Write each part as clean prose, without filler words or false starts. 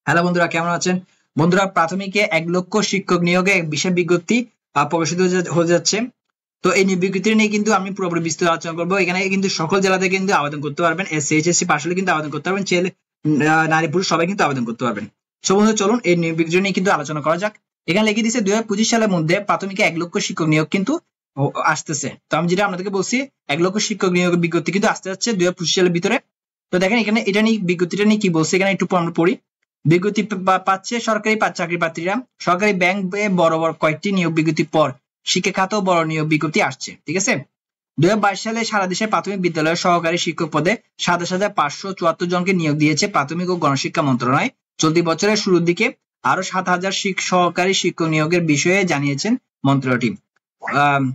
Hello বন্ধুরা, কেমন আছেন? বন্ধুরা, প্রাথমিকে 1 লক্ষ শিক্ষক নিয়োগে এক বিশেষ বিজ্ঞপ্তি প্রকাশিত হতে যাচ্ছে। তো এই বিজ্ঞপ্তি নিয়ে কিন্তু আমি পুরোপুরি বিস্তারিত আলোচনা করবো। এখানে কিন্তু সকল জেলাতে কিন্তু আবেদন করতে পারবেন, এসসি এইচএসসি পাশ হলে কিন্তু আবেদন করতে পারবেন, ছেলে নারী পুরুষ সবাই কিন্তু আবেদন করতে পারবেন। সো বন্ধুরা, চলুন এই বিজ্ঞপ্তি নিয়ে কিন্তু আলোচনা করা যাক। এখানে লিখে দিচ্ছে 2025 সালের মধ্যে প্রাথমিকে 1 লক্ষ শিক্ষক নিয়োগ কিন্তু আসতেছে। তো আমি যেটা আপনাদেরকে বলছি, 1 লক্ষ শিক্ষক নিয়োগের বিজ্ঞপ্তি কিন্তু আসতে যাচ্ছে 2025 সালের ভিতরে। তো দেখেন এখানে এটা নিয়ে বিজ্ঞপ্তিটা নিয়ে কি বলছে, এখানে একটু আমরা পড়ি। বিজ্ঞপ্তি পাচ্ছে সরকারি চাকরি প্রার্থীরা। সরকারি ব্যাংকে বড় বড় কয়েকটি নিয়োগ বিজ্ঞপ্তির পর শিক্ষা খাতেও বড় নিয়োগ বিজ্ঞপ্তি আসছে। ঠিক আছে, 2022 সালে সারা দেশে প্রাথমিক বিদ্যালয়ের সহকারী শিক্ষক পদে 27,574 জনকে নিয়োগ দিয়েছে প্রাথমিক ও গণশিক্ষা মন্ত্রণালয়। চলতি বছরের শুরুর দিকে আরো 7,000 সহকারী শিক্ষক নিয়োগের বিষয়ে জানিয়েছেন মন্ত্রণালয়টি।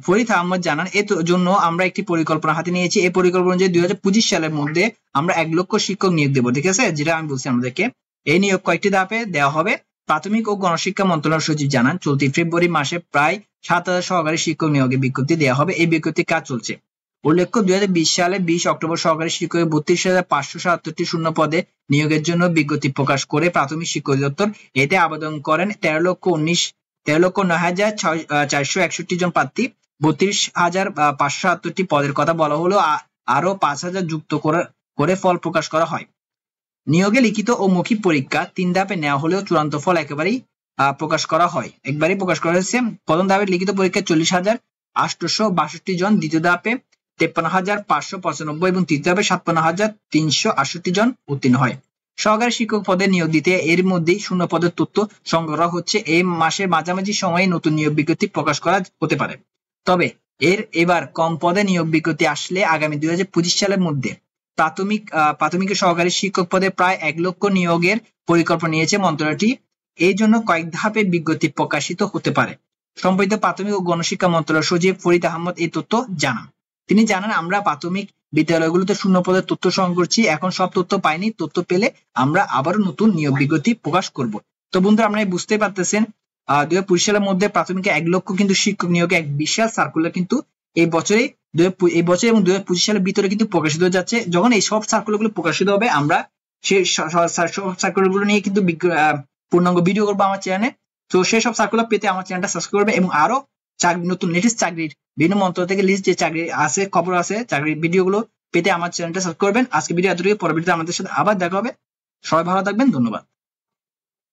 ফরিদ আহমদ জানান, এর জন্য আমরা একটি পরিকল্পনা হাতে নিয়েছি। এই পরিকল্পনা অনুযায়ী 2025 সালের মধ্যে আমরা 1 লক্ষ শিক্ষক নিয়োগ দেবো। ঠিক আছে, যেটা আমি বলছি আমাদেরকে। এই নিয়োগ কয়েকটি ধাপে দেওয়া হবে। প্রাথমিক ও গণশিক্ষা মন্ত্রণালয় সচিব জানান, চলতি ফেব্রুয়ারি মাসে প্রায় 7,000 সহকারী শিক্ষক নিয়োগের বিজ্ঞপ্তি দেওয়া হবে। এই বিজ্ঞপ্তির কাজ চলছে। উল্লেখ্য, 2020 সালে 20 অক্টোবর সহকারী শিক্ষকের 32,577টি শূন্য পদে নিয়োগের জন্য বিজ্ঞপ্তি প্রকাশ করে প্রাথমিক শিক্ষা অধিদপ্তর। এতে আবেদন করেন 13,09,461 জন প্রার্থী। 32,577টি পদের কথা বলা হলো, আরো 5,000 যুক্ত করে ফল প্রকাশ করা হয়। নিয়োগে লিখিত ও মৌখিক পরীক্ষা 3 ধাপে নেওয়া হলেও চূড়ান্ত ফল একবারই প্রকাশ করা হয়েছে। প্রথম ধাপে লিখিত পরীক্ষায় 40,862 জন, দ্বিতীয় ধাপে 53,595 এবং তৃতীয় ধাপে 56,368 জন উত্তীর্ণ হয়। সহকারী শিক্ষক পদে নিয়োগ দিতে এর মধ্যেই শূন্য পদের তথ্য সংগ্রহ হচ্ছে। এই মাসের মাঝামাঝি সময়ে নতুন নিয়োগ বিজ্ঞপ্তি প্রকাশ করা হতে পারে। তবে এবার কম পদে নিয়োগ বিজ্ঞপ্তি আসলে আগামী 2025 সালের মধ্যে প্রাথমিক সহকারী শিক্ষক পদে প্রায় 1 লক্ষ নিয়োগের পরিকল্পনা নিয়েছে মন্ত্রণালয়টি। এই জন্য কয়েক ধাপে বিজ্ঞপ্তি প্রকাশিত হতে পারে। সম্প্রতি প্রাথমিক ও গণশিক্ষা মন্ত্রণালয় সচিব ফরিদ আহমদ এই তথ্য জানান। তিনি জানান, আমরা প্রাথমিক বিদ্যালয়গুলোতে শূন্য পদের তথ্য সংগ্রহ করছি। এখন সব তথ্য পাইনি, তথ্য পেলে আমরা আবারও নতুন নিয়োগ বিজ্ঞপ্তি প্রকাশ করব। তো বন্ধুরা, আপনারা বুঝতে পারতেছেন 2025 সালের মধ্যে প্রাথমিকে 1 লক্ষ কিন্তু শিক্ষক নিয়োগে এক বিশাল সার্কুলার কিন্তু এই বছর এবং 2025 সালের ভিতরে কিন্তু প্রকাশিত হয়ে যাচ্ছে। যখন এই সব সার্কুলার গুলো প্রকাশিত হবে, আমরা সেই সার্কুলার গুলো নিয়ে কিন্তু পূর্ণাঙ্গ ভিডিও করবো আমার চ্যানেলে। তো সেই সব সার্কুলার পেতে আমার চ্যানেলটা সাবস্ক্রাইব করবে এবং আরো নতুন লেটেস্ট চাকরির বিভিন্ন মন্ত্রণালয় থেকে লিস্ট যে চাকরি আছে, খবর আছে, চাকরির ভিডিও গুলো পেতে আমার চ্যানেলটা সাবস্ক্রাইব করবেন। আজকে ভিডিও এতটুকু, পরবর্তীতে আমাদের সাথে আবার দেখা হবে। সবাই ভালো থাকবেন, ধন্যবাদ।